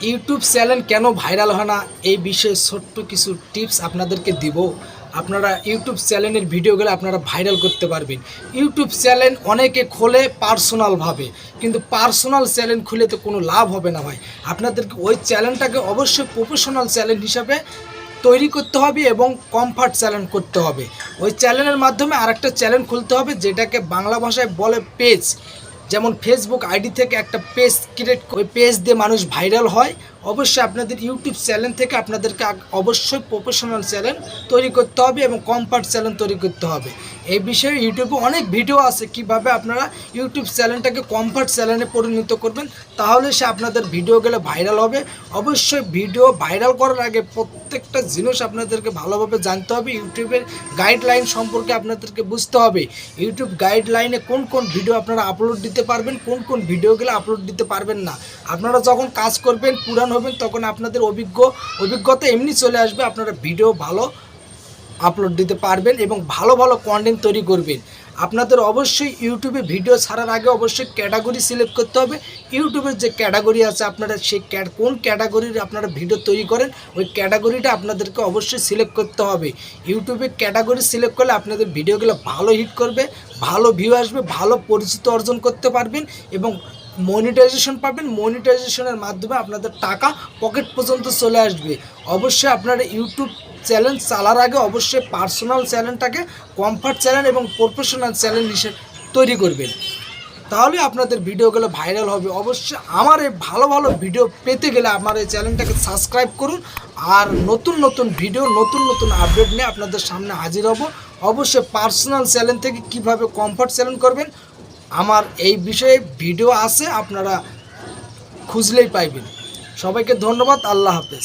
YouTube channel কেন viral হয় না এই বিষয়ে ছোট্ট কিছু টিপস আপনাদেরকে দিব। আপনারা ইউটিউব চ্যানেলের ভিডিওগুলো আপনারা ভাইরাল করতে পারবেন। ইউটিউব চ্যানেল অনেকে খোলে পার্সোনালভাবে, কিন্তু পার্সোনাল চ্যানেল খুলে তো কোনো লাভ হবে না ভাই। আপনাদেরকে ওই চ্যানেলটাকে অবশ্যই প্রফেশনাল চ্যানেল হিসাবে তৈরি করতে হবে এবং কমফর্ট চ্যানেল করতে হবে। ওই চ্যানেলের মাধ্যমে আরেকটা চ্যানেল খুলতে হবে, যেটাকে বাংলা ভাষায় বলে পেজ। যেমন ফেসবুক আইডি থেকে একটা পেজ ক্রিয়েট, ওই পেজ দিয়ে মানুষ ভাইরাল হয়। অবশ্যই আপনাদের ইউটিউব চ্যানেল থেকে আপনাদেরকে অবশ্যই প্রফেশনাল চ্যানেল তৈরি করতে হবে এবং কমফর্ট চ্যানেল তৈরি করতে হবে। এই বিষয়ে ইউটিউবে অনেক ভিডিও আছে কিভাবে আপনারা ইউটিউব চ্যানেলটাকে কমফর্ট চ্যানেলে পরিণত করবেন, তাহলে সে আপনাদের ভিডিওগুলো ভাইরাল হবে। অবশ্যই ভিডিও ভাইরাল করার আগে প্রত্যেকটা জিনিস আপনাদেরকে ভালোভাবে জানতে হবে। ইউটিউবের গাইডলাইন সম্পর্কে আপনাদেরকে বুঝতে হবে। ইউটিউব গাইডলাইনে কোন কোন ভিডিও আপনারা আপলোড দিতে পারবেন, কোন কোন ভিডিওগুলো আপলোড দিতে পারবেন না। আপনারা যখন কাজ করবেন, পুরান হবেন, তখন আপনাদের অভিজ্ঞতা এমনি চলে আসবে। আপনারা ভিডিও ভালো আপলোড দিতে পারবেন এবং ভালো ভালো কন্টেন্ট তৈরি করবেন। আপনাদের অবশ্যই ইউটিউবে ভিডিও ছাড়ার আগে অবশ্যই ক্যাটাগরি সিলেক্ট করতে হবে। ইউটিউবের যে ক্যাটাগরি আছে, আপনারা সেই কোন ক্যাটাগরির আপনারা ভিডিও তৈরি করেন, ওই ক্যাটাগরিটা আপনাদেরকে অবশ্যই সিলেক্ট করতে হবে। ইউটিউবে ক্যাটাগরি সিলেক্ট করলে আপনাদের ভিডিওগুলো ভালো হিট করবে, ভালো ভিউ আসবে, ভালো পরিচিত অর্জন করতে পারবেন এবং মনিটাইজেশন পাবেন। মনিটাইজেশনের মাধ্যমে আপনাদের টাকা পকেট পর্যন্ত চলে আসবে। অবশ্যই আপনারা ইউটিউব চ্যানেল চালার আগে অবশ্যই পার্সোনাল চ্যানেলটাকে কমফর্ট চ্যানেল এবং প্রফেশনাল চ্যানেল হিসেবে তৈরি করবেন, তাহলে আপনাদের ভিডিওগুলো ভাইরাল হবে। অবশ্যই আমার এই ভালো ভালো ভিডিও পেতে গেলে আমার এই চ্যানেলটাকে সাবস্ক্রাইব করুন। আর নতুন নতুন ভিডিও, নতুন নতুন আপডেট নিয়ে আপনাদের সামনে হাজির হব। অবশ্যই পার্সোনাল চ্যানেল থেকে কিভাবে কমফর্ট চ্যানেল করবেন, আমার এই বিষয়ে ভিডিও আছে, আপনারা খুঁজলেই পাইবেন। সবাইকে ধন্যবাদ। আল্লাহ হাফেজ।